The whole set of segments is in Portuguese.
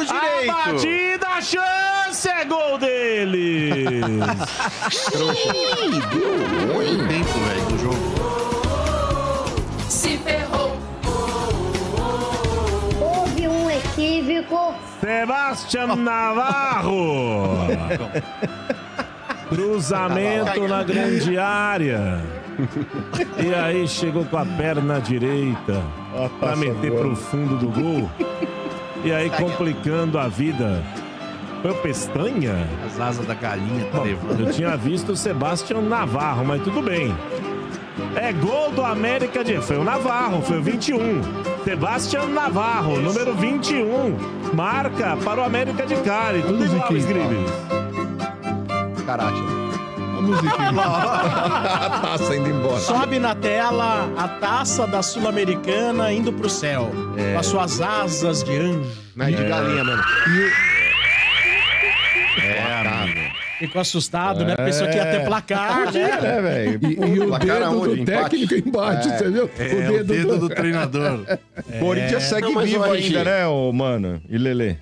direito. A batida, a chance, é gol deles. Deu ruim. Tempo, velho, do jogo. Se ferrou. Houve um equívoco. Sebastião Navarro. Cruzamento na grande área. E aí chegou com a perna direita pra meter pro fundo do gol. E aí complicando a vida. Foi o Pestanha? As asas da galinha tá Bom, levando. eu tinha visto o Sebastião Navarro, mas tudo bem. É gol do América de... Foi o Navarro, foi o 21. Sebastião Navarro, número 21. Marca para o América de Cali. Tudo igual, Scribes. Karate. A musiquinha. A taça indo embora. Sobe na tela a taça da Sul-Americana indo pro céu. Com as suas asas de anjo. Não é de galinha mesmo. Amigo. Ficou assustado, né? Pensou que ia ter placar, né? Velho? E o Placar dedo aonde? do Empate? técnico embaixo, entendeu? É, o dedo do treinador. Corinthians segue Não, mas vivo o RG. ainda, né, ô mano? E Lelê?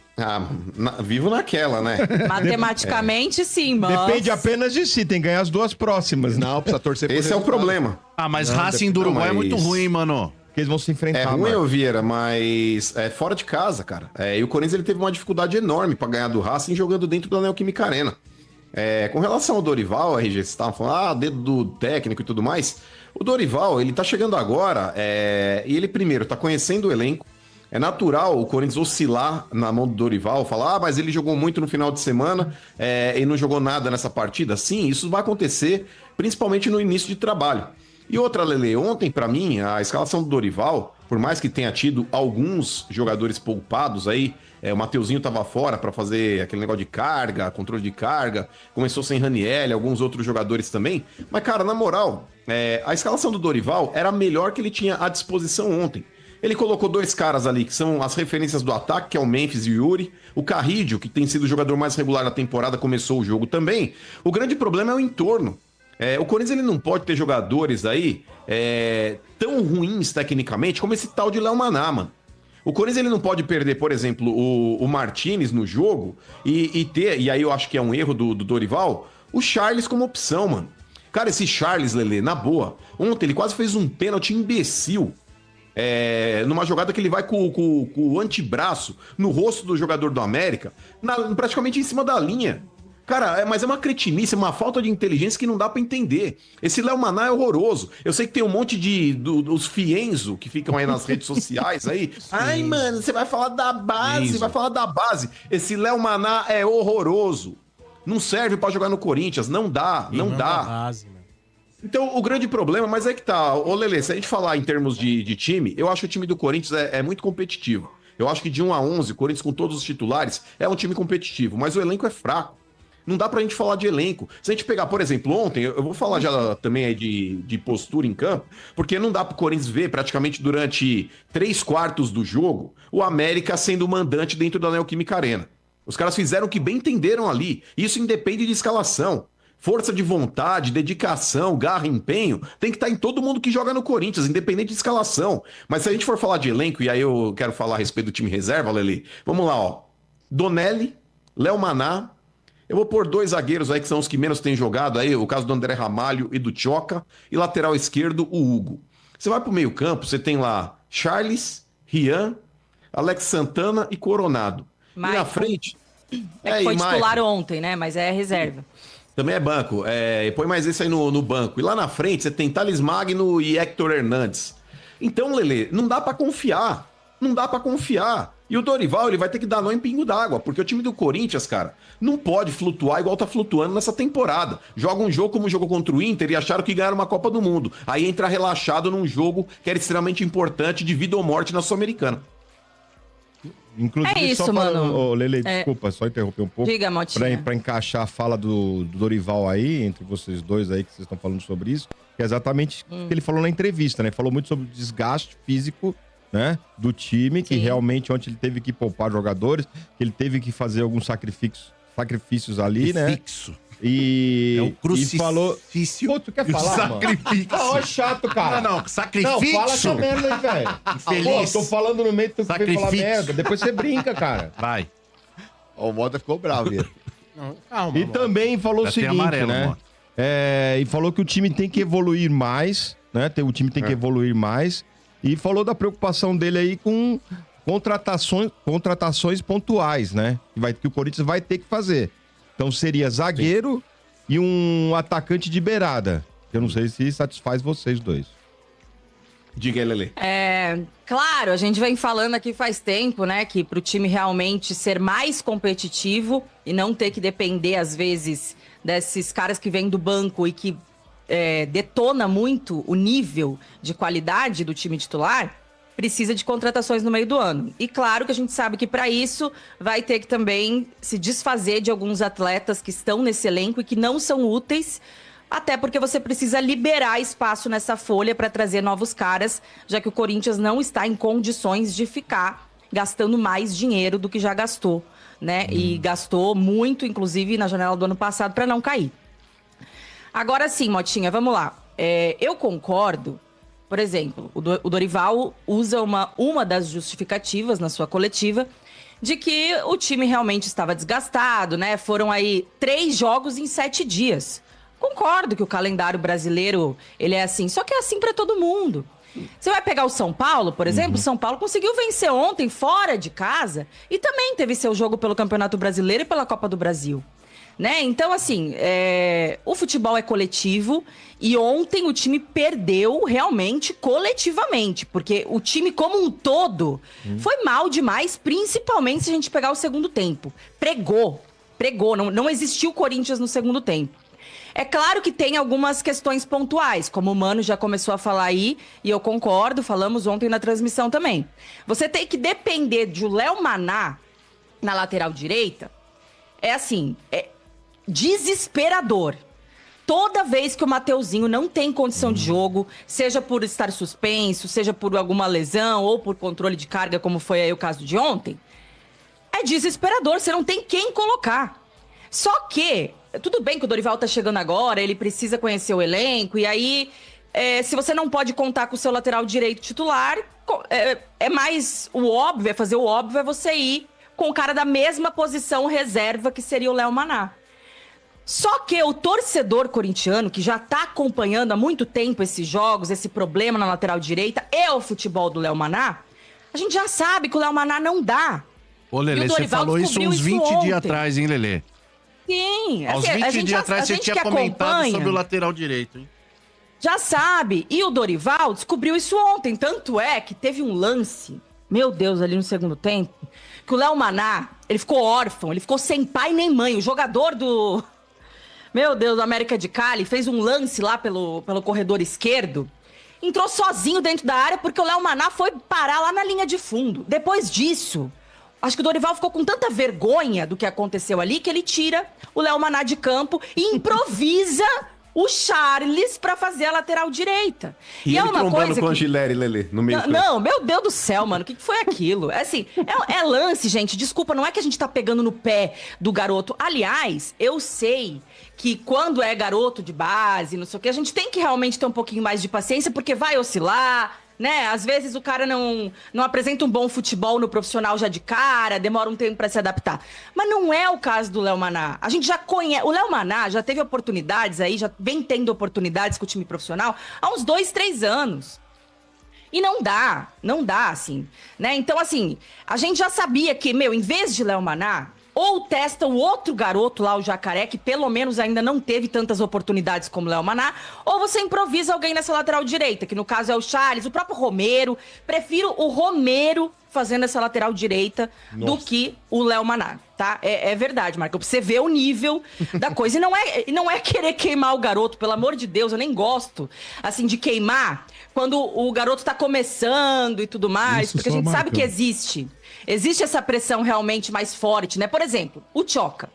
Vivo naquela, né? Matematicamente, sim, mas... Depende apenas de si, tem que ganhar as duas próximas. Não, precisa torcer por esse é o problema. Ah, mas Racing do Uruguai é muito ruim, hein, mano. Porque eles vão se enfrentar. É ruim, mano. Vieira, mas é fora de casa, cara. E o Corinthians ele teve uma dificuldade enorme pra ganhar do Racing jogando dentro da Neoquímica Arena. Com relação ao Dorival, RG, vocês estavam falando, dedo do técnico e tudo mais. O Dorival, ele tá chegando agora, e ele primeiro tá conhecendo o elenco. É natural o Corinthians oscilar na mão do Dorival, falar, mas ele jogou muito no final de semana e não jogou nada nessa partida. Sim, isso vai acontecer, principalmente no início de trabalho. E outra, Lele, ontem, pra mim, a escalação do Dorival, por mais que tenha tido alguns jogadores poupados aí, o Mateuzinho tava fora pra fazer aquele negócio de carga, controle de carga, começou sem Raniel, alguns outros jogadores também. Mas, cara, na moral, a escalação do Dorival era a melhor que ele tinha à disposição ontem. Ele colocou dois caras ali, que são as referências do ataque, que é o Memphis e o Yuri. O Carrídio, que tem sido o jogador mais regular da temporada, começou o jogo também. O grande problema é o entorno. O Corinthians ele não pode ter jogadores aí tão ruins tecnicamente como esse tal de Léo Maná, mano. O Corinthians ele não pode perder, por exemplo, o Martinez no jogo e ter, e aí eu acho que é um erro do Dorival, o Charles como opção, mano. Cara, esse Charles, Lelê, na boa, ontem ele quase fez um pênalti imbecil. Numa jogada que ele vai com o antebraço no rosto do jogador do América, praticamente em cima da linha. Cara, mas é uma cretinice, uma falta de inteligência que não dá pra entender. Esse Léo Maná é horroroso. Eu sei que tem um monte dos fienzo que ficam aí nas redes sociais aí. Ai, mano, você vai falar da base, vai falar da base. Esse Léo Maná é horroroso. Não serve pra jogar no Corinthians, não dá, não dá. Base, então, o grande problema, mas é que tá, ô Lelê, se a gente falar em termos de time, eu acho que o time do Corinthians é muito competitivo. Eu acho que de 1 a 11, o Corinthians com todos os titulares é um time competitivo, mas o elenco é fraco. Não dá pra gente falar de elenco. Se a gente pegar, por exemplo, ontem, eu vou falar já também aí de postura em campo, porque não dá pro Corinthians ver praticamente durante 3/4 do jogo o América sendo mandante dentro da Neoquímica Arena. Os caras fizeram o que bem entenderam ali. Isso independe de escalação. Força de vontade, dedicação, garra, empenho, tem que estar em todo mundo que joga no Corinthians, independente de escalação. Mas se a gente for falar de elenco, e aí eu quero falar a respeito do time reserva, Lelê, vamos lá, ó. Donelli, Léo Maná, eu vou pôr 2 zagueiros aí que são os que menos têm jogado aí, o caso do André Ramalho e do Tchoca, e lateral esquerdo, o Hugo. Você vai pro meio campo, você tem lá Charles, Rian, Alex Santana e Coronado. Maicon. E na frente... que foi titular ontem, né? Mas é reserva. Também é banco. Põe mais esse aí no banco. E lá na frente você tem Thales Magno e Hector Hernandes. Então, Lelê, não dá pra confiar. Não dá pra confiar. E o Dorival, ele vai ter que dar nó em pingo d'água. Porque o time do Corinthians, cara, não pode flutuar igual tá flutuando nessa temporada. Joga um jogo como jogou contra o Inter e acharam que ganharam uma Copa do Mundo. Aí entra relaxado num jogo que era extremamente importante de vida ou morte na Sul-Americana. Inclusive, É isso, só pra, mano. Lele, desculpa, só interromper um pouco. Diga, Motinha. Pra encaixar a fala do Dorival aí, entre vocês dois aí, que vocês estão falando sobre isso, que é exatamente o que ele falou na entrevista, né? Falou muito sobre o desgaste físico, né? Do time, que realmente ontem ele teve que poupar jogadores, que ele teve que fazer alguns sacrifícios ali, né? Fixo. E, É o crucifício. E falou... Pô, tu quer falar, sacrifício. mano? Ó, chato, cara. Não, sacrifício. Não, fala essa merda aí, velho. Infeliz. Pô, tô falando no meio, tu veio falar Sacrifício. merda. Depois você brinca, cara. Vai. O Mota ficou bravo, Vieira. Não, calma, E mano. também falou Já o tem seguinte, amarelo, né? Mota. E falou que o time tem que evoluir mais, né? O time tem que evoluir mais. E falou da preocupação dele aí com contratações pontuais, né? Que o Corinthians vai ter que fazer. Então seria zagueiro e um atacante de beirada. Eu não sei se satisfaz vocês dois. Diga aí, Lelê. Claro, a gente vem falando aqui faz tempo, né, que pro time realmente ser mais competitivo e não ter que depender, às vezes, desses caras que vêm do banco e que detona muito o nível de qualidade do time titular, precisa de contratações no meio do ano. E claro que a gente sabe que para isso vai ter que também se desfazer de alguns atletas que estão nesse elenco e que não são úteis, até porque você precisa liberar espaço nessa folha para trazer novos caras, já que o Corinthians não está em condições de ficar gastando mais dinheiro do que já gastou, né? E gastou muito, inclusive, na janela do ano passado para não cair. Agora sim, Motinha, vamos lá. Eu concordo, por exemplo, o Dorival usa uma das justificativas na sua coletiva de que o time realmente estava desgastado, né? Foram aí 3 jogos em 7 dias. Concordo que o calendário brasileiro, ele é assim, só que é assim para todo mundo. Você vai pegar o São Paulo, por exemplo, o São Paulo conseguiu vencer ontem fora de casa e também teve seu jogo pelo Campeonato Brasileiro e pela Copa do Brasil. Né? Então, assim, o futebol é coletivo e ontem o time perdeu realmente coletivamente, porque o time como um todo foi mal demais, principalmente se a gente pegar o segundo tempo. Pregou, não existiu Corinthians no segundo tempo. É claro que tem algumas questões pontuais, como o Mano já começou a falar aí, e eu concordo, falamos ontem na transmissão também. Você tem que depender de Léo Maná na lateral direita, é desesperador. Toda vez que o Mateuzinho não tem condição de jogo, seja por estar suspenso, seja por alguma lesão ou por controle de carga, como foi aí o caso de ontem, é desesperador, você não tem quem colocar. Só que, tudo bem que o Dorival tá chegando agora, ele precisa conhecer o elenco, e aí, se você não pode contar com o seu lateral direito titular, é mais o óbvio, fazer o óbvio, é você ir com o cara da mesma posição reserva, que seria o Léo Maná. Só que o torcedor corintiano, que já tá acompanhando há muito tempo esses jogos, esse problema na lateral direita e o futebol do Léo Maná, a gente já sabe que o Léo Maná não dá. Ô, Lelê, você falou isso uns 20 dias atrás, hein, Lelê? Sim. Aos 20 dias atrás você tinha comentado sobre o lateral direito, hein? Já sabe. E o Dorival descobriu isso ontem. Tanto é que teve um lance, meu Deus, ali no segundo tempo, que o Léo Maná, ele ficou órfão, ele ficou sem pai nem mãe. O jogador do... Meu Deus, do América de Cali fez um lance lá pelo corredor esquerdo. Entrou sozinho dentro da área porque o Léo Maná foi parar lá na linha de fundo. Depois disso... Acho que o Dorival ficou com tanta vergonha do que aconteceu ali que ele tira o Léo Maná de campo e improvisa o Charles pra fazer a lateral direita. E ele trombando com o Angileri, Lelê, no meio. Não, meu Deus do céu, mano, o que foi aquilo? É lance, gente, desculpa, não é que a gente tá pegando no pé do garoto. Aliás, eu sei que quando é garoto de base, não sei o que, a gente tem que realmente ter um pouquinho mais de paciência, porque vai oscilar... Né? Às vezes o cara não apresenta um bom futebol no profissional já de cara, demora um tempo pra se adaptar. Mas não é o caso do Léo Maná. A gente já conhece... O Léo Maná já teve oportunidades aí, já vem tendo oportunidades com o time profissional há uns 2, 3 anos. E não dá, assim, né? Então, assim, a gente já sabia que, em vez de Léo Maná, ou testa o outro garoto lá, o Jacaré, que pelo menos ainda não teve tantas oportunidades como o Léo Maná, ou você improvisa alguém nessa lateral direita, que no caso é o Charles, o próprio Romero. Prefiro o Romero fazendo essa lateral direita do que o Léo Maná, tá? É verdade, Marco. Pra você ver o nível da coisa. E não é querer queimar o garoto, pelo amor de Deus, eu nem gosto, assim, de queimar quando o garoto tá começando e tudo mais, porque a gente sabe que existe essa pressão realmente mais forte, né? Por exemplo, o Tchoca.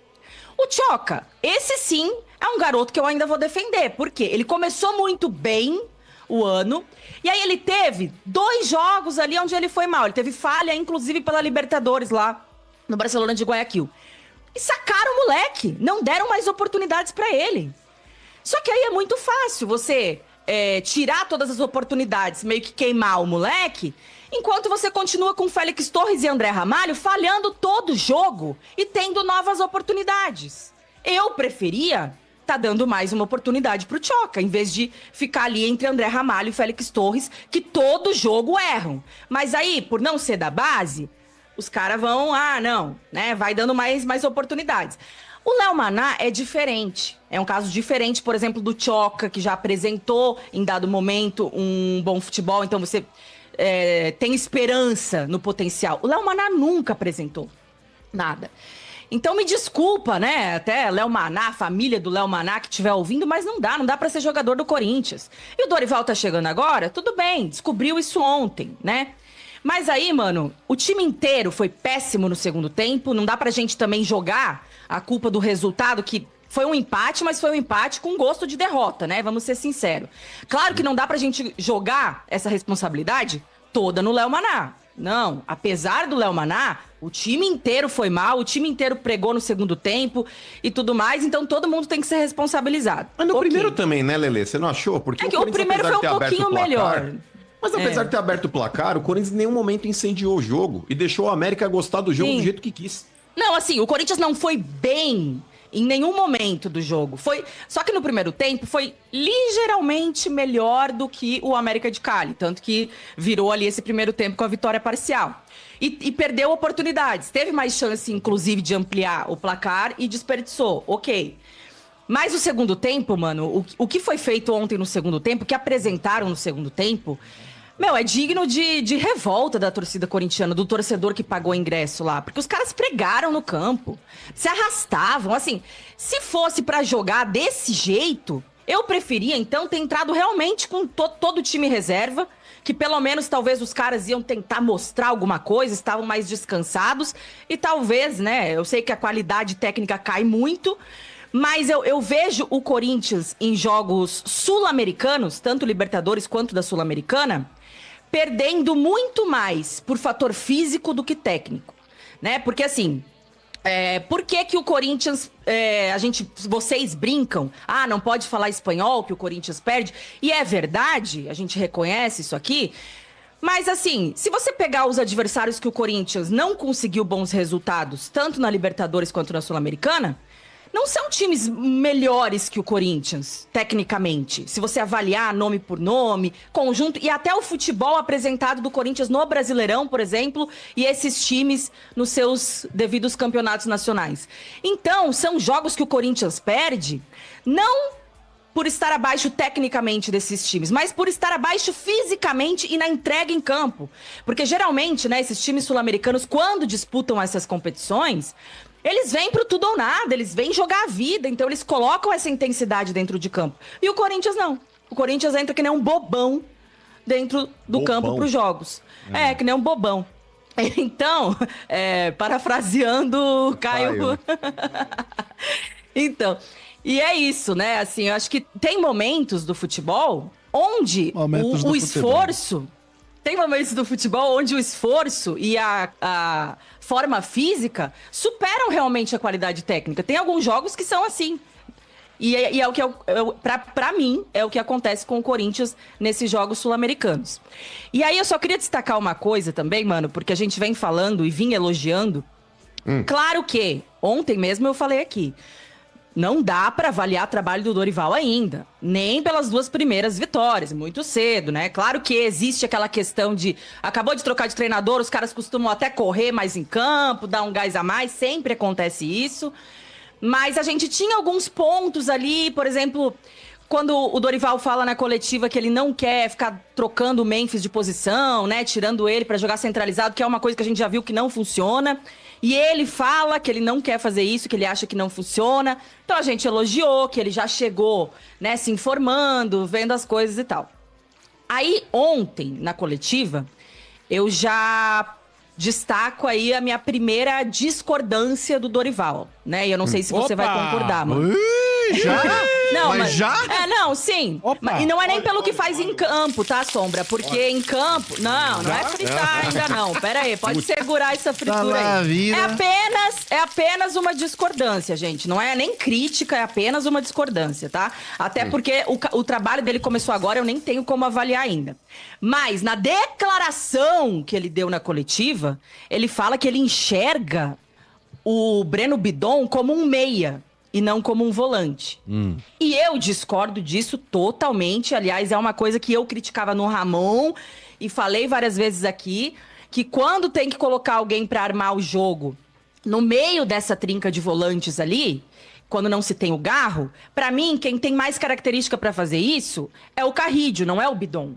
O Tchoca, esse sim é um garoto que eu ainda vou defender, porque ele começou muito bem o ano, e aí ele teve 2 jogos ali onde ele foi mal. Ele teve falha, inclusive, pela Libertadores lá no Barcelona de Guayaquil. E sacaram o moleque, não deram mais oportunidades pra ele. Só que aí é muito fácil você tirar todas as oportunidades, meio que queimar o moleque, Enquanto você continua com Félix Torres e André Ramalho falhando todo jogo e tendo novas oportunidades. Eu preferia tá dando mais uma oportunidade pro Tchoca, em vez de ficar ali entre André Ramalho e Félix Torres, que todo jogo erram. Mas aí, por não ser da base, os caras vão, não, né? Vai dando mais oportunidades. O Léo Maná é diferente. É um caso diferente, por exemplo, do Tchoca, que já apresentou, em dado momento, um bom futebol. Então você tem esperança no potencial. O Léo Maná nunca apresentou nada. Então me desculpa, né? Até Léo Maná, a família do Léo Maná que estiver ouvindo, mas não dá pra ser jogador do Corinthians. E o Dorival tá chegando agora? Tudo bem, descobriu isso ontem, né? Mas aí, mano, o time inteiro foi péssimo no segundo tempo. Não dá pra gente também jogar a culpa do resultado, que foi um empate, mas foi um empate com gosto de derrota, né? Vamos ser sinceros. Claro que não dá pra gente jogar essa responsabilidade toda no Léo Maná. Não, apesar do Léo Maná, o time inteiro foi mal, o time inteiro pregou no segundo tempo e tudo mais, então todo mundo tem que ser responsabilizado. Mas no primeiro também, né, Lelê? Você não achou? Porque o primeiro foi um pouquinho melhor. Mas apesar de ter aberto o placar, o Corinthians em nenhum momento incendiou o jogo e deixou o América gostar do jogo do jeito que quis. Não, assim, o Corinthians não foi bem em nenhum momento do jogo. Só que no primeiro tempo foi ligeiramente melhor do que o América de Cali. Tanto que virou ali esse primeiro tempo com a vitória parcial. E perdeu oportunidades. Teve mais chance, inclusive, de ampliar o placar e desperdiçou. Ok. Mas o segundo tempo, mano, o que foi feito ontem no segundo tempo, o que apresentaram no segundo tempo, é digno de revolta da torcida corintiana, do torcedor que pagou ingresso lá. Porque os caras pregaram no campo, se arrastavam. Assim, se fosse pra jogar desse jeito, eu preferia, então, ter entrado realmente com todo o time reserva, que pelo menos, talvez, os caras iam tentar mostrar alguma coisa, estavam mais descansados. E talvez, né, eu sei que a qualidade técnica cai muito, mas eu vejo o Corinthians em jogos sul-americanos, tanto Libertadores quanto da Sul-Americana, perdendo muito mais por fator físico do que técnico, né? Porque assim, por que o Corinthians, vocês brincam, não pode falar espanhol que o Corinthians perde, e é verdade, a gente reconhece isso aqui, mas assim, se você pegar os adversários que o Corinthians não conseguiu bons resultados, tanto na Libertadores quanto na Sul-Americana, não são times melhores que o Corinthians, tecnicamente. Se você avaliar nome por nome, conjunto, e até o futebol apresentado do Corinthians no Brasileirão, por exemplo, e esses times nos seus devidos campeonatos nacionais. Então, são jogos que o Corinthians perde, não por estar abaixo tecnicamente desses times, mas por estar abaixo fisicamente e na entrega em campo. Porque geralmente, né, esses times sul-americanos, quando disputam essas competições, eles vêm pro tudo ou nada, eles vêm jogar a vida, então eles colocam essa intensidade dentro de campo. E o Corinthians não. O Corinthians entra que nem um bobão dentro do campo pros jogos. Que nem um bobão. Então, parafraseando o Caio. Então, e é isso, né? Assim, eu acho que tem momentos do futebol onde o esforço... Tem momentos do futebol onde o esforço e a forma física superam realmente a qualidade técnica. Tem alguns jogos que são assim. E é o que, pra mim, é o que acontece com o Corinthians nesses jogos sul-americanos. E aí eu só queria destacar uma coisa também, mano, porque a gente vem falando e vim elogiando. Claro que, ontem mesmo eu falei aqui, não dá para avaliar o trabalho do Dorival ainda, nem pelas 2 primeiras vitórias, muito cedo, né? Claro que existe aquela questão de, acabou de trocar de treinador, os caras costumam até correr mais em campo, dar um gás a mais, sempre acontece isso, mas a gente tinha alguns pontos ali, por exemplo, quando o Dorival fala na coletiva que ele não quer ficar trocando o Memphis de posição, né? Tirando ele para jogar centralizado, que é uma coisa que a gente já viu que não funciona. E ele fala que ele não quer fazer isso, que ele acha que não funciona. Então a gente elogiou que ele já chegou, né, se informando, vendo as coisas e tal. Aí ontem, na coletiva, eu já destaco aí a minha primeira discordância do Dorival, né? E eu não sei se você vai concordar, mano. Já? Não, mas já? Não, sim. E não é nem pelo que faz em campo, tá, Sombra? Porque em campo... Não é fritar ainda não. Pera aí, pode segurar essa fritura aí. É apenas uma discordância, gente. Não é nem crítica, é apenas uma discordância, tá? Até porque o trabalho dele começou agora, eu nem tenho como avaliar ainda. Mas na declaração que ele deu na coletiva, ele fala que ele enxerga o Breno Bidon como um meia e não como um volante. E eu discordo disso totalmente. Aliás, é uma coisa que eu criticava no Ramon e falei várias vezes aqui, que quando tem que colocar alguém para armar o jogo no meio dessa trinca de volantes ali, quando não se tem o Garro, para mim, quem tem mais característica para fazer isso é o Carrídio, não é o Bidon.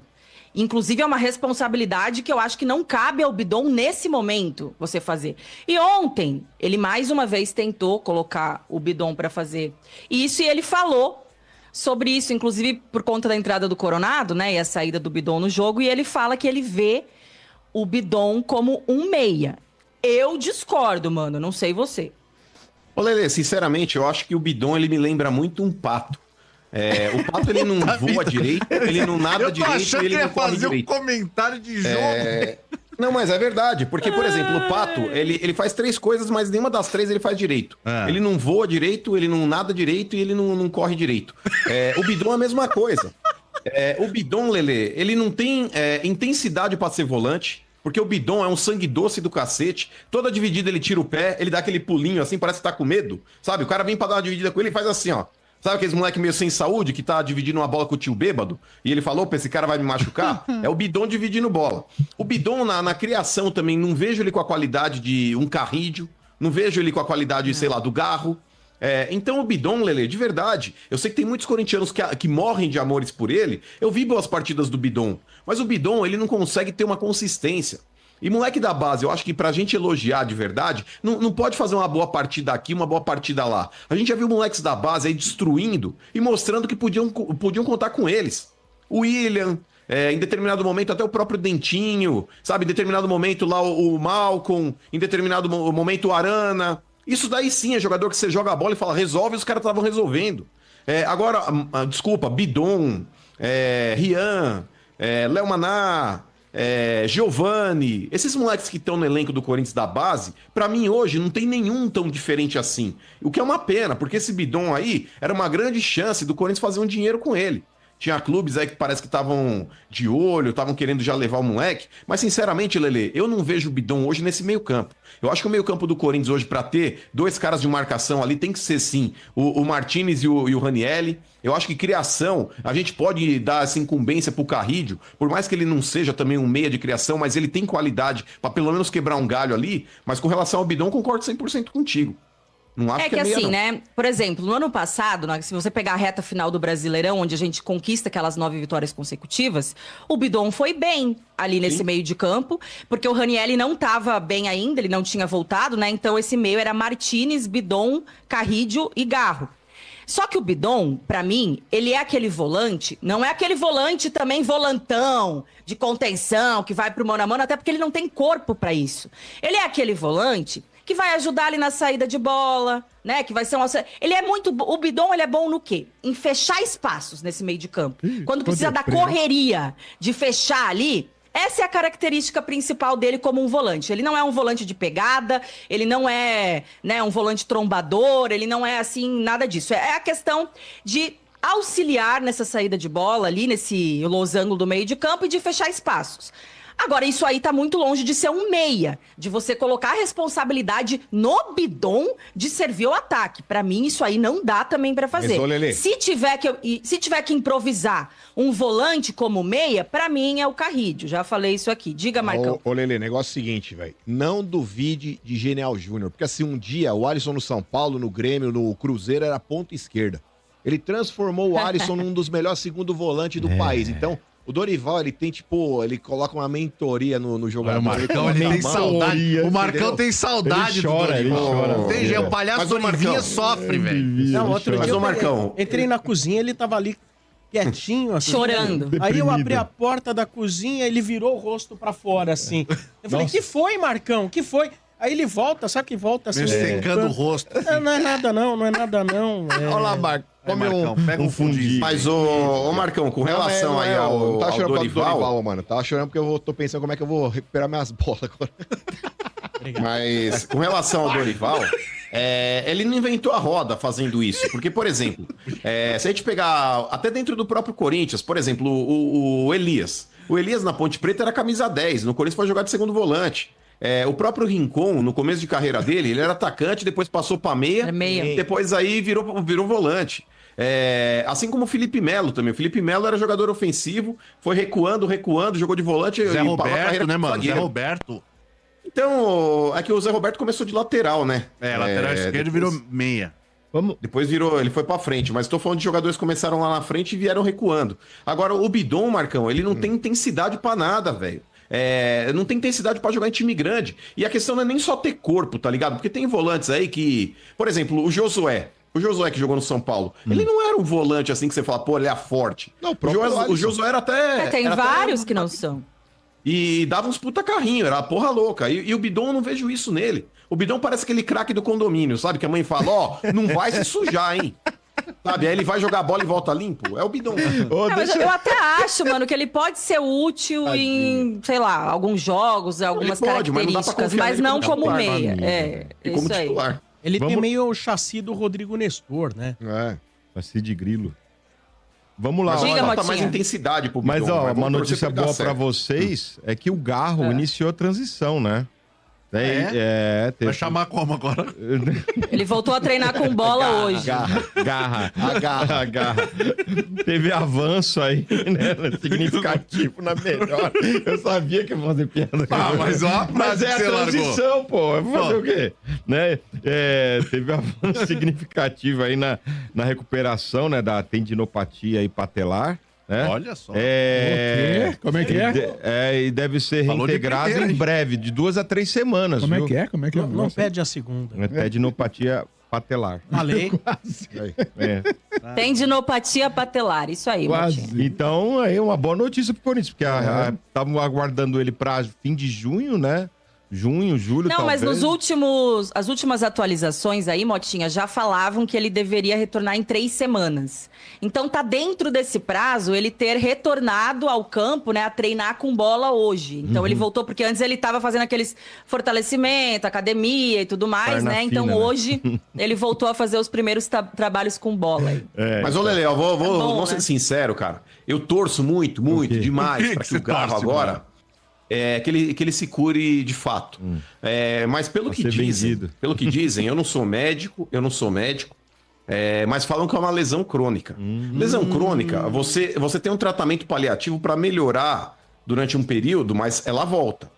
Inclusive, é uma responsabilidade que eu acho que não cabe ao Bidon nesse momento você fazer. E ontem, ele mais uma vez tentou colocar o Bidon para fazer isso e ele falou sobre isso, inclusive por conta da entrada do Coronado, né, e a saída do Bidon no jogo, e ele fala que ele vê o Bidon como um meia. Eu discordo, mano, não sei você. Ô, Lelê, sinceramente, eu acho que o Bidon, ele me lembra muito um pato. O pato, ele não voa direito, ele não nada direito e ele não corre direito. Um comentário de jogo. Não, mas é verdade, porque, por exemplo, o pato, ele faz 3 coisas, mas nenhuma das 3 ele faz direito. Ele não voa direito, ele não nada direito e ele não corre direito. O Bidon é a mesma coisa. O Bidon, Lelê, ele não tem intensidade pra ser volante, porque o Bidon é um sangue doce do cacete. Toda dividida ele tira o pé, ele dá aquele pulinho assim, parece que tá com medo, sabe? O cara vem pra dar uma dividida com ele e faz assim, ó. Sabe aqueles moleque meio sem saúde que tá dividindo uma bola com o tio bêbado? E ele falou, esse cara vai me machucar? É o Bidon dividindo bola. O Bidon, na criação também, não vejo ele com a qualidade de um Carrídio, não vejo ele com a qualidade, sei lá, do Garro. Então o Bidon, Lelê, de verdade, eu sei que tem muitos corintianos que morrem de amores por ele. Eu vi boas partidas do Bidon, mas o Bidon, ele não consegue ter uma consistência. E moleque da base, eu acho que pra gente elogiar de verdade, não pode fazer uma boa partida aqui, uma boa partida lá. A gente já viu moleques da base aí destruindo e mostrando que podiam contar com eles. O William, em determinado momento até o próprio Dentinho, sabe? Em determinado momento lá o Malcolm, em determinado momento o Arana. Isso daí sim é jogador que você joga a bola e fala, resolve, e os caras estavam resolvendo. Agora, desculpa, Bidon, Rian, Léo Maná... Giovani, esses moleques que estão no elenco do Corinthians da base, pra mim hoje não tem nenhum tão diferente assim. O que é uma pena, porque esse Bidon aí era uma grande chance do Corinthians fazer um dinheiro com ele. Tinha clubes aí que parece que estavam de olho, estavam querendo já levar o moleque. Mas sinceramente, Lelê, eu não vejo o Bidon hoje nesse meio campo. Eu acho que o meio campo do Corinthians hoje, pra ter 2 caras de marcação ali, tem que ser sim o Martinez e o Ranieri. Eu acho que criação, a gente pode dar essa incumbência pro Carrídio, por mais que ele não seja também um meia de criação, mas ele tem qualidade pra pelo menos quebrar um galho ali. Mas com relação ao Bidon, concordo 100% contigo. Não acho que assim, né? Por exemplo, no ano passado, se você pegar a reta final do Brasileirão, onde a gente conquista aquelas 9 vitórias consecutivas, o Bidon foi bem ali nesse meio de campo, porque o Ranieri não estava bem ainda, ele não tinha voltado, né? Então esse meio era Martinez, Bidon, Carrídio e Garro. Só que o Bidon, pra mim, ele é aquele volante, não é aquele volante também volantão, de contenção, que vai pro mano a mano, até porque ele não tem corpo pra isso. Ele é aquele volante que vai ajudar ali na saída de bola, né? Que vai ser ele é muito... O Bidon, ele é bom no quê? Em fechar espaços nesse meio de campo. Quando precisa da correria de fechar ali, essa é a característica principal dele como um volante. Ele não é um volante de pegada, ele não é, né, um volante trombador, ele não é assim, nada disso. É a questão de auxiliar nessa saída de bola ali, nesse losango do meio de campo e de fechar espaços. Agora, isso aí tá muito longe de ser um meia, de você colocar a responsabilidade no Bidon de servir o ataque. Pra mim, isso aí não dá também pra fazer. Se tiver que improvisar um volante como meia, pra mim é o Carrídio. Já falei isso aqui. Diga, Marcão. Ô, Lelê, negócio seguinte, velho. Não duvide de Genial Júnior, porque assim, um dia o Alisson no São Paulo, no Grêmio, no Cruzeiro, era ponta esquerda. Ele transformou o Alisson num dos melhores segundo volantes do país. Então... O Dorival, ele tem, tipo, ele coloca uma mentoria no jogador. O Marcão, ele tem saudade. O Marcão tem saudade do Dorival. Ele chora. Tem jeito, o palhaço Dorivinha sofre, velho. Não, outro dia eu entrei na cozinha, ele tava ali quietinho, assim. Chorando. Aí eu abri a porta da cozinha, ele virou o rosto pra fora, assim. Eu falei, que foi, Marcão? Que foi? Aí ele volta, sabe que volta assim... Secando o rosto. Assim. Não é nada não, não é nada não. Olha lá, Marco. Come Marcão, pega um fundinho. Mas, ô Marcão, com relação aí ao, não tá ao chorando por causa do Dorival, Dorival, mano. Tava chorando porque tô pensando como é que eu vou recuperar minhas bolas agora. mas com relação ao Dorival, ele não inventou a roda fazendo isso. Porque, por exemplo, se a gente pegar até dentro do próprio Corinthians, por exemplo, o Elias. O Elias na Ponte Preta era camisa 10, no Corinthians foi jogar de segundo volante. O próprio Rincon, no começo de carreira dele, ele era atacante, depois passou pra meia, depois aí virou volante. Assim como o Felipe Melo também. O Felipe Melo era jogador ofensivo, foi recuando, jogou de volante. Zé Roberto, né, mano? Zé Roberto. Então, é que o Zé Roberto começou de lateral, né? Lateral esquerdo virou meia. Depois ele foi pra frente, mas tô falando de jogadores que começaram lá na frente e vieram recuando. Agora, o Bidon, Marcão, ele não tem intensidade pra nada, velho. Não tem intensidade pra jogar em time grande. E a questão não é nem só ter corpo, tá ligado? Porque tem volantes aí que... Por exemplo, o Josué que jogou no São Paulo, ele não era um volante assim que você fala, pô, ele é forte. Não, o Josué era até... Tem vários que não são. E dava uns puta carrinho, era porra louca. E o Bidon, eu não vejo isso nele. O Bidon parece aquele craque do condomínio, sabe? Que a mãe fala, não vai se sujar, hein? Sabe? Aí ele vai jogar a bola e volta limpo. É o Bidon. Mas eu até acho, mano, que ele pode ser útil em, sei lá, alguns jogos, algumas características, mas não como meia. Como titular. Ele tem meio o chassi do Rodrigo Nestor, né? Chassi de grilo. Vamos lá. Mas falta mais intensidade pro Bidon. Mas, uma notícia boa pra vocês é que o Garro iniciou a transição, né? Vai chamar como agora? Ele voltou a treinar com bola hoje. Garra. Teve avanço aí, né? Significativo na melhor. Eu sabia que ia fazer piada. Mas é a transição, pô. Vou fazer o quê? Né? Teve avanço significativo aí na recuperação, né? Da tendinopatia aí patelar. Olha só. Como é que é? E deve ser reintegrado em breve, de 2 a 3 semanas. Como é que é? Não pede a segunda. Tendinopatia patelar. Falei. Tendinopatia patelar, isso aí, Motinha. Então, aí uma boa notícia pro Corinthians, porque estavam aguardando ele pra fim de junho, né? Junho, julho, não, talvez. Mas as últimas atualizações aí, Motinha, já falavam que ele deveria retornar em 3 semanas. Então tá dentro desse prazo ele ter retornado ao campo, né, a treinar com bola hoje. Então ele voltou, porque antes ele tava fazendo aqueles fortalecimento, academia e tudo mais, né? Então hoje ele voltou a fazer os primeiros trabalhos com bola aí. Mas, ô Lele, eu vou ser sincero, cara. Eu torço muito demais pra que o Garro agora... que ele se cure de fato. Mas pelo que dizem, eu não sou médico, mas falam que é uma lesão crônica. Lesão crônica, você tem um tratamento paliativo para melhorar durante um período, mas ela volta.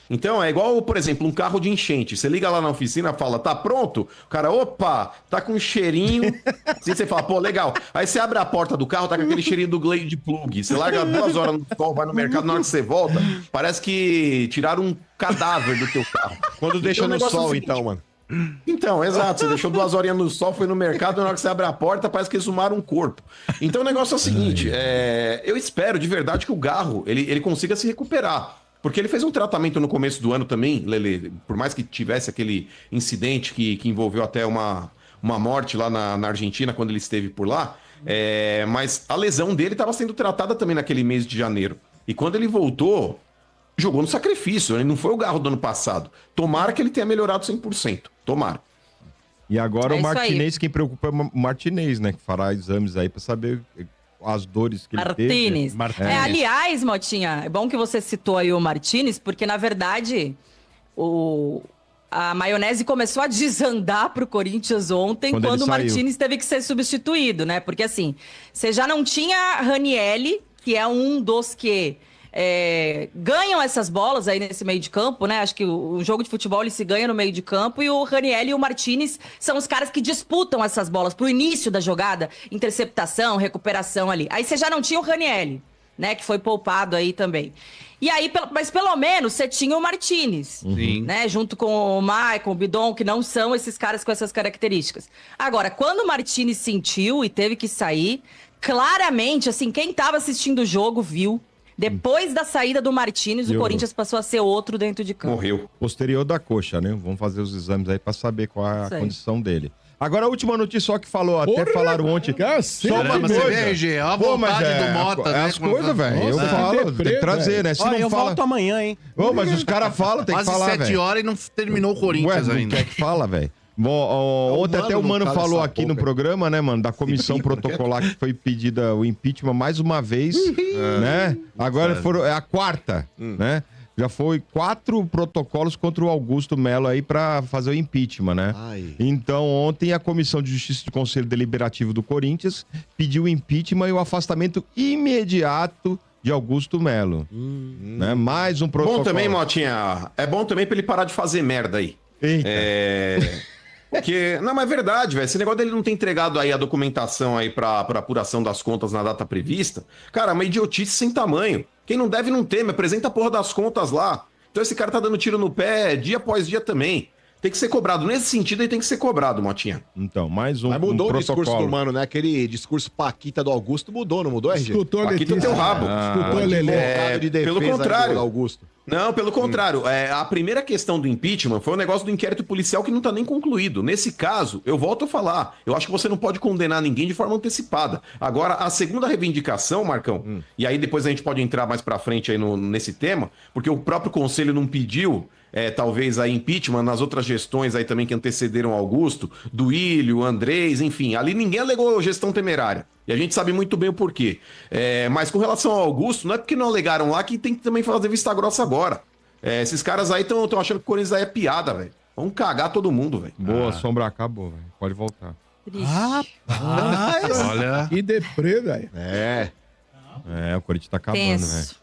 Então, é igual, por exemplo, um carro de enchente. Você liga lá na oficina e fala, tá pronto? O cara, opa, tá com um cheirinho. Assim você fala, pô, legal. Aí você abre a porta do carro, tá com aquele cheirinho do Glade Plug. Você larga 2 horas no sol, vai no mercado, na hora que você volta, parece que tiraram um cadáver do teu carro. Quando deixa no sol, então, mano. Então, exato. Você deixou 2 horinhas no sol, foi no mercado, na hora que você abre a porta, parece que exumaram um corpo. Então o negócio é o seguinte, eu espero de verdade que o Garro, ele consiga se recuperar. Porque ele fez um tratamento no começo do ano também, Lele, por mais que tivesse aquele incidente que envolveu até uma morte lá na Argentina, quando ele esteve por lá, mas a lesão dele estava sendo tratada também naquele mês de janeiro. E quando ele voltou, jogou no sacrifício, ele não foi o Garro do ano passado. Tomara que ele tenha melhorado 100%, tomara. E agora o Martinez, quem preocupa é o Martinez, né, que fará exames aí para saber... as dores que ele teve. Aliás, Motinha, é bom que você citou aí o Martinez, porque, na verdade, a maionese começou a desandar pro Corinthians ontem, quando o Martinez teve que ser substituído, né? Porque, assim, você já não tinha Ranieri, que é um dos que ganham essas bolas aí nesse meio de campo, né? Acho que o jogo de futebol ele se ganha no meio de campo, e o Ranieri e o Martinez são os caras que disputam essas bolas pro início da jogada, interceptação, recuperação ali. Aí você já não tinha o Ranieri, né? Que foi poupado aí também. E aí, mas pelo menos você tinha o Martinez, né? Junto com o Maicon, o Bidon, que não são esses caras com essas características. Agora, quando o Martinez sentiu e teve que sair, claramente, assim, quem tava assistindo o jogo viu. Depois da saída do Martinez, o Corinthians passou a ser outro dentro de campo. Morreu. Posterior da coxa, né? Vamos fazer os exames aí para saber qual é a condição dele. Agora, a última notícia só que falou, até falaram ontem. Cacete, Só uma mas você coisa. vê, RG, a Pô, mas vontade do Mota, né? as coisas, velho. Eu Nossa, falo, que tem deprê, que trazer, né? Se Olha, não eu fala... volto amanhã, hein? Ô, mas os caras falam, tem que Quase falar, 7 velho. horas e não terminou o Corinthians Ué, não ainda. quer que fala, velho. Bom, ontem até o Mano falou aqui no programa, né, mano, da comissão protocolar que foi pedida o impeachment mais uma vez, né? Agora é a quarta, né? Já foi 4 protocolos contra o Augusto Melo aí pra fazer o impeachment, né? Então, ontem a Comissão de Justiça do Conselho Deliberativo do Corinthians pediu o impeachment e o afastamento imediato de Augusto Melo. Né? Mais um protocolo. Bom também, Motinha. É bom também pra ele parar de fazer merda aí. Eita. Porque, não, mas é verdade, velho. Esse negócio dele não ter entregado aí a documentação aí pra apuração das contas na data prevista, cara, é uma idiotice sem tamanho. Quem não deve não teme, apresenta a porra das contas lá. Então esse cara tá dando tiro no pé dia após dia também. Tem que ser cobrado. Nesse sentido aí tem que ser cobrado, Motinha. Então, mais um Mas mudou um o discurso protocolo. do Mano, né? Aquele discurso Paquita do Augusto mudou, não mudou, RG? Escutou, Paquita Letícia? teu rabo. Escutou, Lelê? Advogado de defesa pelo aí contrário. do Augusto. Não, pelo contrário. A primeira questão do impeachment foi o negócio do inquérito policial que não tá nem concluído. Nesse caso, eu volto a falar. Eu acho que você não pode condenar ninguém de forma antecipada. Agora, a segunda reivindicação, Marcão, e aí depois a gente pode entrar mais pra frente aí nesse tema, porque o próprio conselho não pediu, talvez, a impeachment nas outras gestões aí também que antecederam Augusto, Duílio, Andrés, enfim. Ali ninguém alegou gestão temerária. E a gente sabe muito bem o porquê. Mas com relação ao Augusto, não é porque não alegaram lá que tem que também fazer vista grossa agora. Esses caras aí estão achando que o Corinthians aí é piada, velho. Vamos cagar todo mundo, velho. Boa, Sombra acabou, velho. Pode voltar. Olha. Que deprê, velho. É. O Corinthians tá acabando, Tenso. velho.